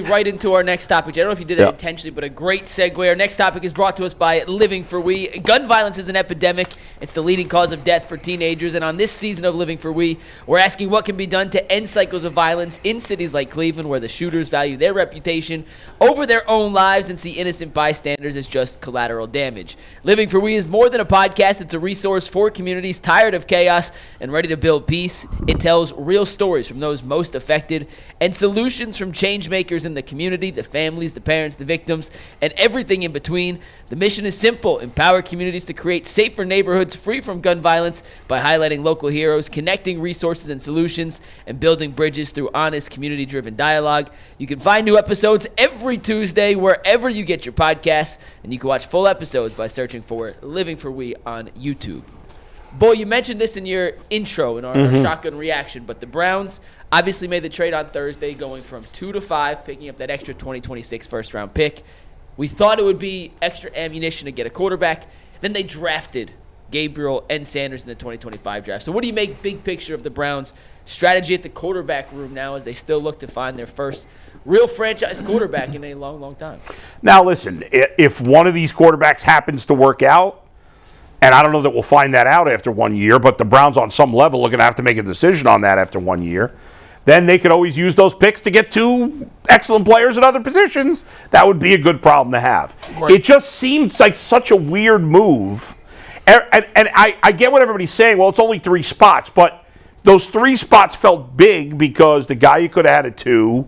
Right into our next topic. I don't know if you did that intentionally, but a great segue. Our next topic is brought to us by Living for We. Gun violence is an epidemic. It's the leading cause of death for teenagers. And on this season of Living for We, we're asking what can be done to end cycles of violence in cities like Cleveland, where the shooters value their reputation over their own lives and see innocent bystanders as just collateral damage. Living for We is more than a podcast. It's a resource for communities tired of chaos and ready to build peace. It tells real stories from those most affected and solutions from change makers in the community, the families, the parents, the victims, and everything in between. The mission is simple: empower communities to create safer neighborhoods free from gun violence by highlighting local heroes, connecting resources and solutions, and building bridges through honest, community-driven dialogue. You can find new episodes every Tuesday wherever you get your podcasts, and you can watch full episodes by searching for Living for We on YouTube. Boy, you mentioned this in your intro in our shotgun reaction, but the Browns obviously made the trade on Thursday, going from 2 to 5, picking up that extra 2026 first-round pick. We thought it would be extra ammunition to get a quarterback. Then they drafted Gabriel and Sanders in the 2025 draft. So what do you make big picture of the Browns' strategy at the quarterback room now as they still look to find their first real franchise quarterback in a long, long time? Now, listen, if one of these quarterbacks happens to work out, and I don't know that we'll find that out after 1 year, but the Browns on some level are going to have to make a decision on that after 1 year, then they could always use those picks to get two excellent players at other positions. That would be a good problem to have. Right. It just seems like such a weird move. And I get what everybody's saying. Well, it's only 3 spots, but those 3 spots felt big because the guy you could have had at 2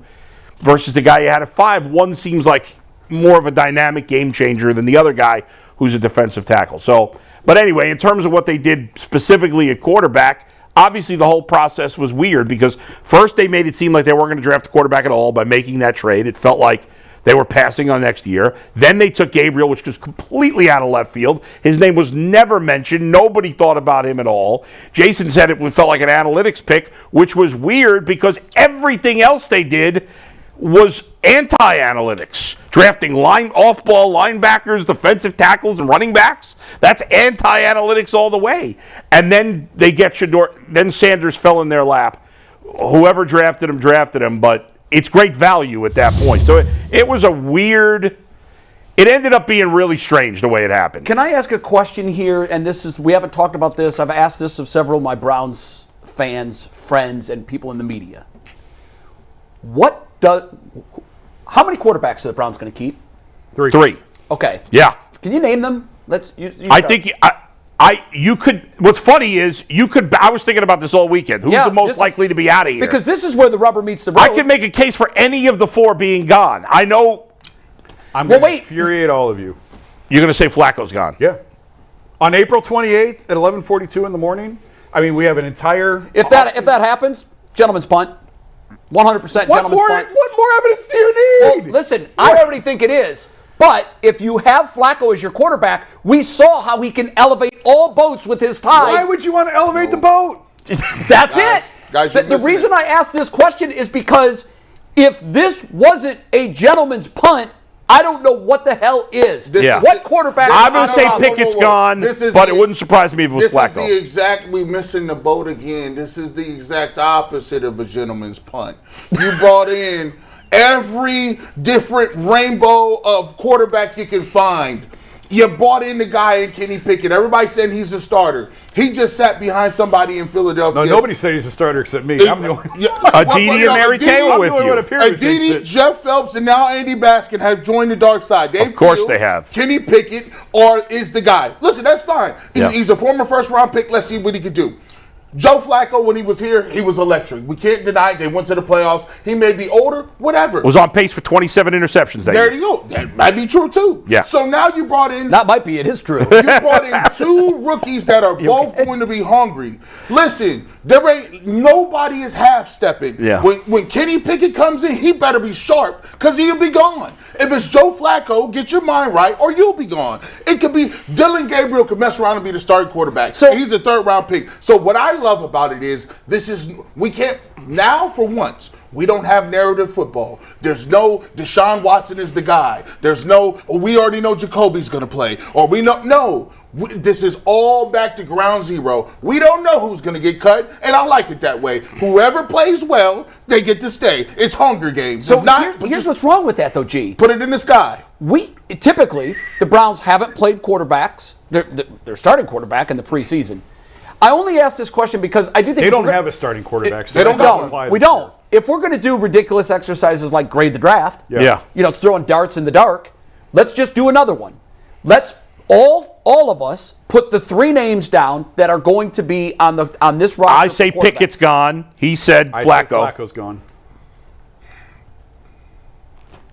versus the guy you had at 5, one seems like more of a dynamic game changer than the other guy who's a defensive tackle. So, but anyway, in terms of what they did specifically at quarterback, obviously the whole process was weird because first they made it seem like they weren't going to draft a quarterback at all by making that trade. It felt like they were passing on next year. Then they took Gabriel, which was completely out of left field. His name was never mentioned. Nobody thought about him at all. Jason said it felt like an analytics pick, which was weird because everything else they did was anti-analytics. Drafting off-ball linebackers, defensive tackles, and running backs. That's anti-analytics all the way. And then they get Shedeur. Then Sanders fell in their lap. Whoever drafted him, but it's great value at that point. So it was a weird. It ended up being really strange the way it happened. Can I ask a question here? And we haven't talked about this. I've asked this of several of my Browns fans, friends, and people in the media. How many quarterbacks are the Browns going to keep? 3. Okay. Yeah. Can you name them? I think you could. What's funny is I was thinking about this all weekend. Who's the most likely to be out of here? Because this is where the rubber meets the road. I could make a case for any of the 4 being gone. I know. I'm going to infuriate all of you. You're going to say Flacco's gone? Yeah. On April 28th at 11:42 in the morning. I mean, we have an entire. If that happens, gentleman's punt. 100% gentleman's punt. What more evidence do you need? Well, listen, I already think it is. But if you have Flacco as your quarterback, we saw how he can elevate all boats with his tie. Why would you want to elevate the boat? That's it. Guys, the reason I asked this question is because if this wasn't a gentleman's punt, I don't know what the hell is. What quarterback? I'm going to say Pickett's gone, but it wouldn't surprise me if it was Flacco. We missing the boat again. This is the exact opposite of a gentleman's punt. You brought in every different rainbow of quarterback you can find. You brought in the guy in Kenny Pickett. Everybody's saying he's a starter. He just sat behind somebody in Philadelphia. No, nobody said he's a starter except me. I'm the only Aditi and Mary Kay were with you. Aditi, Jeff Phelps, and now Andy Baskin have joined the dark side. Of course they have. Kenny Pickett is the guy. Listen, that's fine. He's a former first-round pick. Let's see what he can do. Joe Flacco, when he was here, he was electric. We can't deny it. They went to the playoffs. He may be older, whatever. Was on pace for 27 interceptions that year. There you go. That might be true, too. Yeah. So now you brought in... That might be. It is true. You brought in 2 rookies that are both going to be hungry. Listen, nobody is half-stepping. Yeah. When Kenny Pickett comes in, he better be sharp because he'll be gone. If it's Joe Flacco, get your mind right or you'll be gone. It could be Dillon Gabriel could mess around and be the starting quarterback. So he's a 3rd-round pick. So what I love about it is we can't now for once. We don't have narrative football. There's no Deshaun Watson is the guy. There's no we already know Jacoby's going to play or we know no. This is all back to ground zero. We don't know who's going to get cut, and I like it that way. Whoever plays well, they get to stay. It's Hunger Games. So here's what's wrong with that, though, G. Put it in the sky. Typically, the Browns haven't played quarterbacks. They're starting quarterback in the preseason. I only ask this question because I do think they don't have a starting quarterback. They don't. We don't. If we're going to do ridiculous exercises like grade the draft, throwing darts in the dark, let's just do another one. Let's all of us put the 3 names down that are going to be on this roster. I say Pickett's gone. He said Flacco. I say Flacco's gone.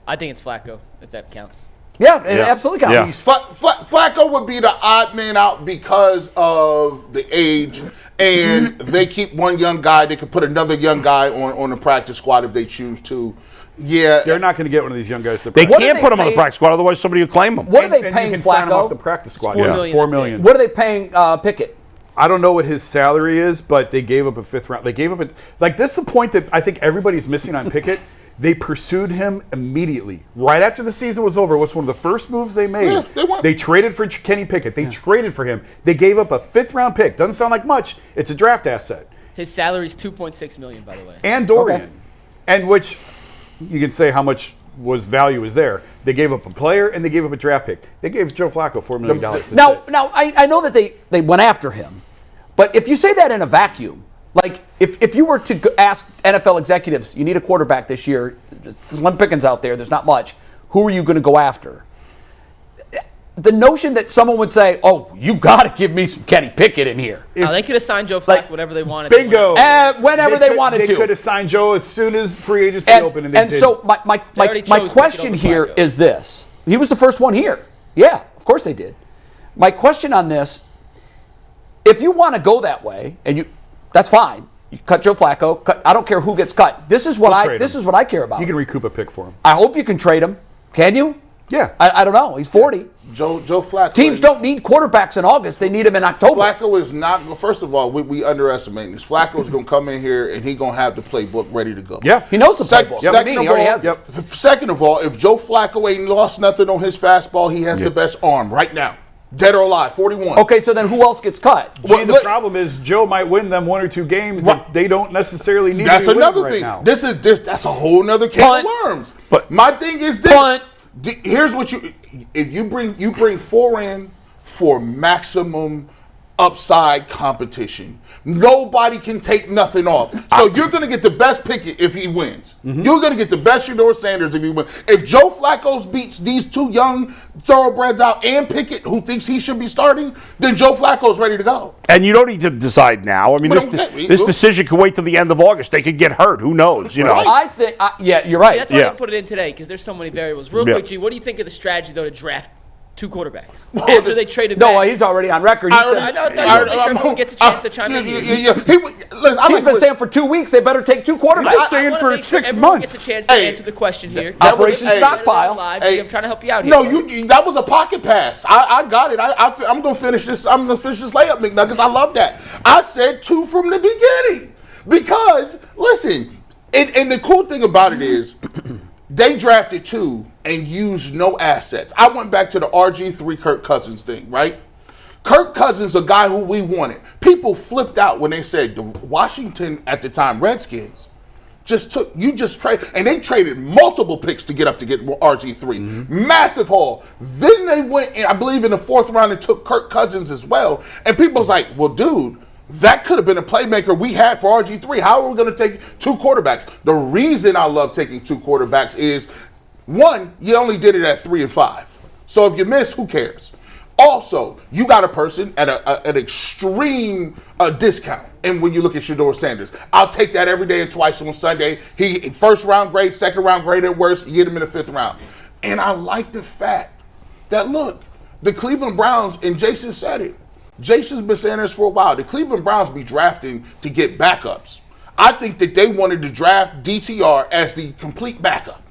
I think it's Flacco, if that counts. Yeah, it absolutely counts. Yeah. Flacco would be the odd man out because of the age, and they keep one young guy. They could put another young guy on the practice squad if they choose to. Yeah, they're not going to get one of these young guys. They can't put him on the practice squad, otherwise somebody will claim him. What are they paying you can sign him off Flacco? the practice squad. $4 million. What are they paying Pickett? I don't know what his salary is, but they gave up a 5th round. They gave up this is the point that I think everybody's missing on Pickett. They pursued him immediately. Right after the season was over, what's one of the first moves they made? Yeah, they traded for Kenny Pickett. They traded for him. They gave up a 5th round pick. Doesn't sound like much. It's a draft asset. His salary is $2.6 million, by the way. And Dorian. And which you can say how much value is there. They gave up a player and they gave up a draft pick. They gave Joe Flacco $4 million. Now I know that they went after him, but if you say that in a vacuum, like if you were to ask NFL executives, you need a quarterback this year, slim pickings out there, there's not much, who are you going to go after? The notion that someone would say, oh, you got to give me some Kenny Pickett in here. They could have signed Joe Flacco whatever they wanted. Bingo. Whenever they wanted to. They could have signed Joe as soon as free agency opened. And did. So my question here is this. He was the first one here. Yeah, of course they did. My question on this, if you want to go that way, and that's fine. You cut Joe Flacco. I don't care who gets cut. This is what I care about. You can recoup a pick for him. I hope you can trade him. Can you? Yeah. I don't know. He's 40. Joe Flacco. Teams don't need quarterbacks in August. They need him in October. Flacco is not. First of all, we underestimate this. Flacco is going to come in here and he's going to have the playbook ready to go. Yeah. He knows the playbook. He already has it. Second of all, if Joe Flacco ain't lost nothing on his fastball, he has the best arm right now. Dead or alive, 41. Okay, so then who else gets cut? The problem is Joe might win them 1 or 2 games that they don't necessarily need. That's to another win thing. Right now. That's a whole nother can of worms. But my thing is this. Here's what you bring 4 in for maximum upside competition. Nobody can take nothing off. So you're going to get the best Pickett if he wins. Mm-hmm. You're going to get the best Shedeur Sanders if he wins. If Joe Flacco beats these 2 young thoroughbreds out and Pickett, who thinks he should be starting, then Joe Flacco's ready to go. And you don't need to decide now. I mean, this decision could wait till the end of August. They could get hurt. Who knows? You know. I think, you're right. That's why I didn't put it in today, because there's so many variables. Real quick, G, what do you think of the strategy, though, to draft 2 quarterbacks after they traded back? No, he's already on record. I know. Everyone gets a chance to chime in. He's been saying for 2 weeks they better take 2 quarterbacks. He's been saying for 6 months. Gets a chance to answer the question here. Operation Stockpile. I'm trying to help you out here. No, that was a pocket pass. I got it. I'm gonna finish this. I'm gonna finish this layup, McNuggets. I love that. I said 2 from the beginning because listen, and the cool thing about it is. They drafted 2 and used no assets. I went back to the RG3 Kirk Cousins thing, right? Kirk Cousins, a guy who we wanted. People flipped out when they said the Washington, at the time, Redskins, just traded, and they traded multiple picks to get RG3. Mm-hmm. Massive haul. Then they went, I believe, in the 4th round and took Kirk Cousins as well. And people was like, well, dude, that could have been a playmaker we had for RG3. How are we going to take 2 quarterbacks? The reason I love taking 2 quarterbacks is, 1, you only did it at 3 and 5. So if you miss, who cares? Also, you got a person at an extreme discount. And when you look at Shedeur Sanders, I'll take that every day and twice on Sunday. He 1st round grade, 2nd round grade at worst. You get him in the 5th round. And I like the fact that, look, the Cleveland Browns, and Jason said it, Jason's been saying this for a while. The Cleveland Browns be drafting to get backups. I think that they wanted to draft DTR as the complete backup.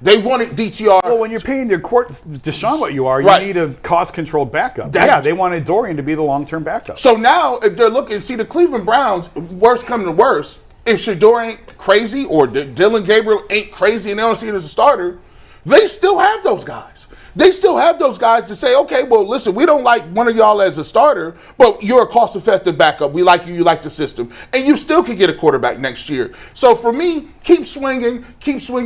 They wanted DTR. Well, when you're paying your Deshaun what you are, you need a cost-controlled backup. They wanted Dorian to be the long-term backup. So now, if they're looking, see the Cleveland Browns, worst come to worst, if Shedeur ain't crazy or Dillon Gabriel ain't crazy and they don't see it as a starter, they still have those guys. they still have those guys to say, okay, well, listen, we don't like one of y'all as a starter, but you're a cost-effective backup. We like you like the system. And you still could get a quarterback next year. So for me, keep swinging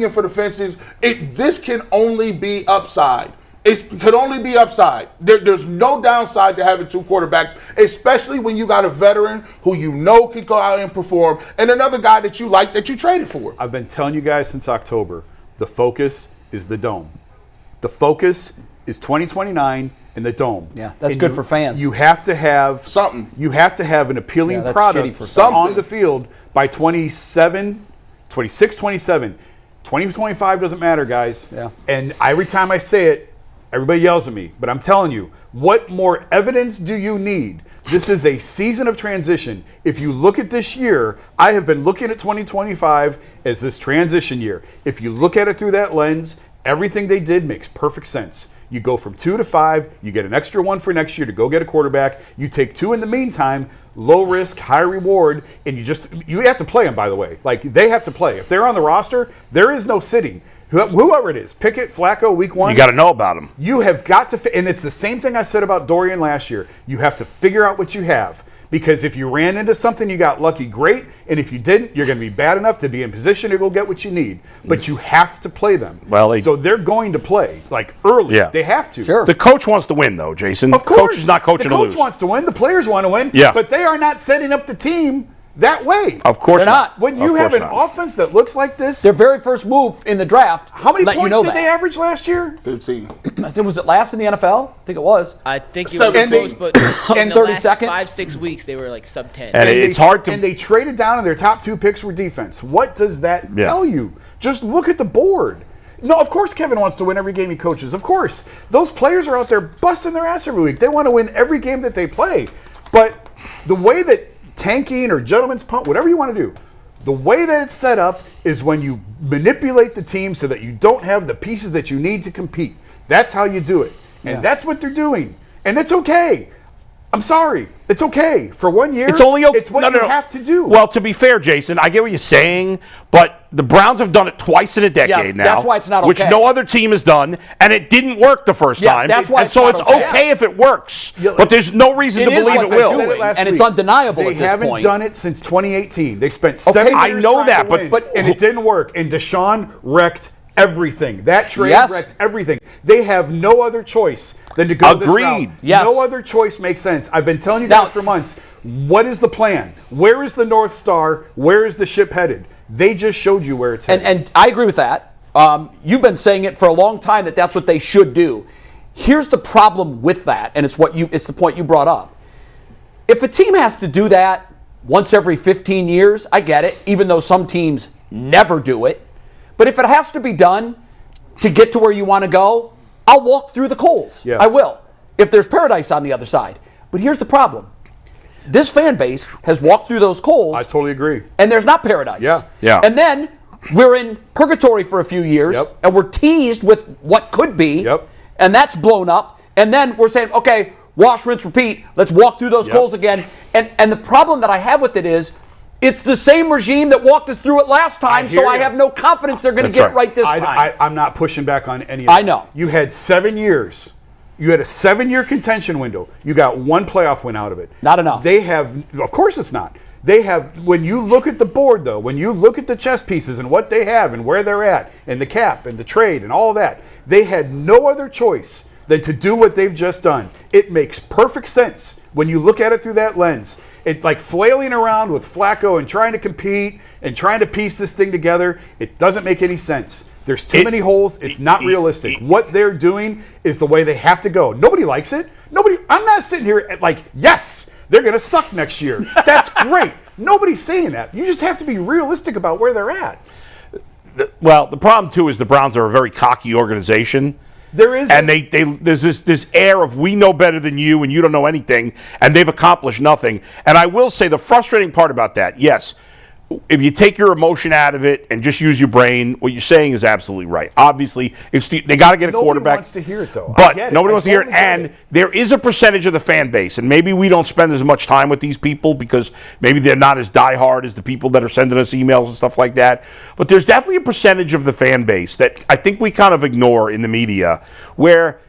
for the fences. This can only be upside. It could only be upside. There's no downside to having 2 quarterbacks, especially when you got a veteran who you know can go out and perform, and another guy that you like that you traded for. I've been telling you guys since October, the focus is the dome. The focus is 2029 and the dome. Yeah, that's and good for fans. You have to have something. You have to have an appealing that's product shitty for on the field by 26, 27. 2025 doesn't matter, guys. Yeah. And every time I say it, everybody yells at me. But I'm telling you, what more evidence do you need? This is a season of transition. If you look at this year, I have been looking at 2025 as this transition year. If you look at it through that lens, everything they did makes perfect sense. You go from 2 to 5, you get an extra 1 for next year to go get a quarterback. You take 2 in the meantime, low risk, high reward, and you have to play them, by the way. Like, they have to play. If they're on the roster, there is no sitting. Whoever it is, Pickett, Flacco, week 1. You got to know about them. You have got to, and it's the same thing I said about Dorian last year. You have to figure out what you have. Because if you ran into something, you got lucky, great. And if you didn't, you're going to be bad enough to be in position to go get what you need. But you have to play them. So they're going to play, like, early. Yeah. They have to. Sure. The coach wants to win, though, Jason. Of course. Coach is not coaching to lose. The coach wants to win. The players want to win. Yeah. But they are not setting up the team that way. Of course They're not. When you have an offense that looks like this, Their very first move in the draft. how many let points you know did that. they average last year? 15. I think, was it last in the NFL? I think it was. I think it So- was and close, they- but in and the 30 last seconds? 5-6 weeks, they were like sub 10. And it's hard to. And they traded down, and their top 2 picks were defense. What does that tell you? Just look at the board. No, of course Kevin wants to win every game he coaches. Of course. Those players are out there busting their ass every week. They want to win every game that they play. But the way that tanking or gentleman's punt, whatever you want to do, the way that it's set up is when you manipulate the team so that you don't have the pieces that you need to compete. That's how you do it. And that's what they're doing. And it's okay. I'm sorry. It's okay. For 1 year, It's only okay. It's what you have to do. Well, to be fair, Jason, I get what you're saying, but the Browns have done it twice in a decade Yes, now. that's why it's not okay. Which no other team has done, and it didn't work the first Yes, time. that's why and it's so not it's okay. okay if it works, Yeah, but there's no reason It to is believe what it they're will. doing. last And it's week. undeniable They at this haven't point. done it since 2018. They spent Okay, 7 I years know trying that, to win, but and it didn't work. And Deshaun wrecked everything. That trade Yes. wrecked everything. They have no other choice than to go this route. Agreed. Yes. No other choice makes sense. I've been telling you Now- guys for months. What is the plan? Where is the North Star? Where is the ship headed? They just showed you where it's headed. And I agree with that. You've been saying it for a long time that that's what they should do. Here's the problem with that, and it's the point you brought up. If a team has to do that once every 15 years, I get it, even though some teams never do it. But if it has to be done to get to where you want to go, I'll walk through the coals. Yeah. I will, if there's paradise on the other side. But here's the problem. This fan base has walked through those coals. I totally agree. And there's not paradise. Yeah. And then we're in purgatory for a few years, Yep. and we're teased with what could be, Yep. and that's blown up. And then we're saying, okay, wash, rinse, repeat. Let's walk through those Yep. coals again. And the problem that I have with it is, it's the same regime that walked us through it last time, so hear I ya. have no confidence they're going to That's get it right. right this time. I'm not pushing back on any of I that. know. You had 7 years. You had a 7-year contention window. You got 1 playoff win out of it. Not enough. They have, of course it's not. They have, when you look at the board though, when you look at the chess pieces and what they have and where they're at and the cap and the trade and all that, they had no other choice than to do what they've just done. It makes perfect sense when you look at it through that lens. It's like flailing around with Flacco and trying to compete and trying to piece this thing together. It doesn't make any sense. There's too many holes. It's not realistic. What they're doing is the way they have to go. Nobody likes it. I'm not sitting here at like, yes, they're going to suck next year. That's great. Nobody's saying that. You just have to be realistic about where they're at. Well, the problem too is the Browns are a very cocky organization. There is, and there's this air of we know better than you and you don't know anything, and they've accomplished nothing. And I will say the frustrating part about that, yes, if you take your emotion out of it and just use your brain, what you're saying is absolutely right. Obviously, they got to get a quarterback. Nobody wants to hear it, though. But I get it. nobody wants to hear it. totally get And it. there is a percentage of the fan base, and maybe we don't spend as much time with these people because maybe they're not as diehard as the people that are sending us emails and stuff like that. But there's definitely a percentage of the fan base that I think we kind of ignore in the media where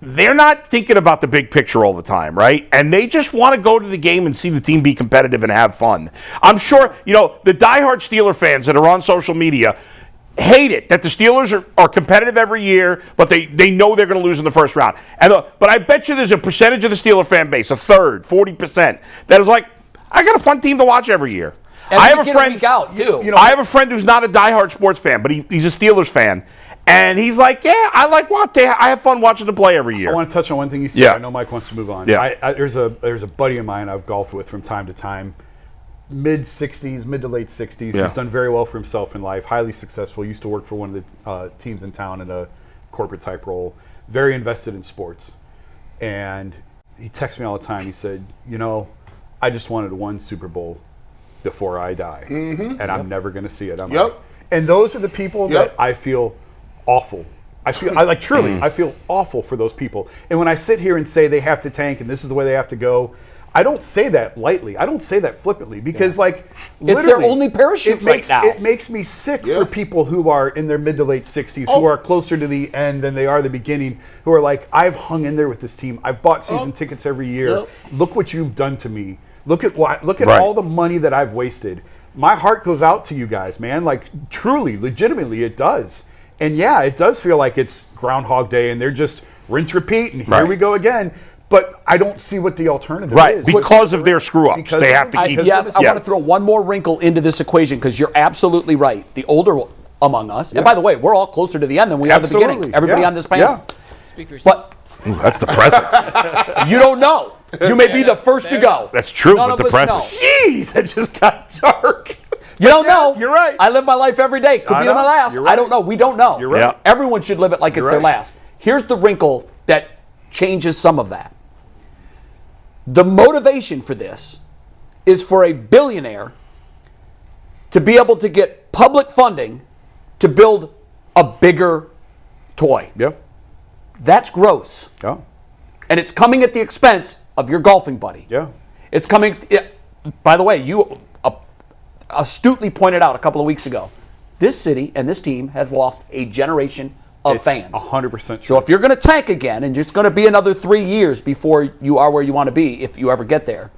they're not thinking about the big picture all the time, right? And they just want to go to the game and see the team be competitive and have fun. I'm sure, the diehard Steeler fans that are on social media hate it that the Steelers are competitive every year, but they know they're going to lose in the first round. But I bet you there's a percentage of the Steeler fan base, a third, 40%, that is like, I got a fun team to watch every year. And I have week in and week out, too. I have a friend who's not a diehard sports fan, but he's a Steelers fan. And he's like, yeah, I like I have fun watching them play every year. I want to touch on one thing you said. Yeah. I know Mike wants to move on. Yeah. There's a buddy of mine I've golfed with from time to time. Mid to late 60s. Yeah. He's done very well for himself in life. Highly successful. Used to work for one of the teams in town in a corporate type role. Very invested in sports. And he texts me all the time. He said, I just wanted one Super Bowl before I die. Mm-hmm. And I'm never going to see it. And those are the people that I feel awful. I feel awful for those people. And when I sit here and say they have to tank and this is the way they have to go, I don't say that lightly. I don't say that flippantly because, it's their only parachute right now. It makes me sick for people who are in their mid to late 60s, who are closer to the end than they are the beginning, who are like, I've hung in there with this team. I've bought season tickets every year. Yep. Look what you've done to me. Look at all the money that I've wasted. My heart goes out to you guys, man. Like, truly, legitimately, it does. And yeah, it does feel like it's Groundhog Day and they're just rinse, repeat, and here we go again. But I don't see what the alternative is. Because of their screw-ups. They have to keep... Yes, I want to throw one more wrinkle into this equation because you're absolutely right. The older among us, and by the way, we're all closer to the end than we are at the beginning. Everybody on this panel. But that's depressing. You don't know. You may be the first to go. That's true, None but of us depressing. Jeez, that just got dark. You don't know. You're right. I live my life every day. Could be my last. You're right. I don't know. We don't know. You're right. Everyone should live it like it's their last. Here's the wrinkle that changes some of that. The motivation for this is for a billionaire to be able to get public funding to build a bigger toy. Yep. That's gross. Yeah. And it's coming at the expense of your golfing buddy. Yeah. It's coming. By the way, you astutely pointed out a couple of weeks ago, this city and this team has lost a generation of fans. 100% true. So if you're going to tank again and it's going to be another 3 years before you are where you want to be, if you ever get there,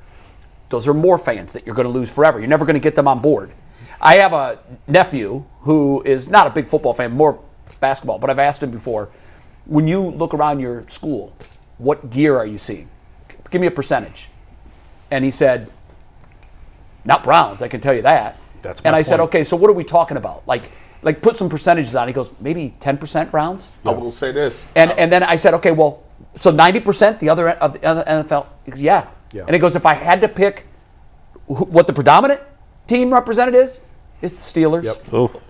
those are more fans that you're going to lose forever. You're never going to get them on board. I have a nephew who is not a big football fan, more basketball, but I've asked him before, when you look around your school, what gear are you seeing? Give me a percentage. And he said, not Browns, I can tell you that. That's my And I said, point. okay, so what are we talking about? Like put some percentages on. He goes, maybe 10% Browns? I will say this. And then I said, okay, well, so 90% the other of the other NFL? He goes, yeah. And he goes, if I had to pick what the predominant team represented is, it's the Steelers. Oh.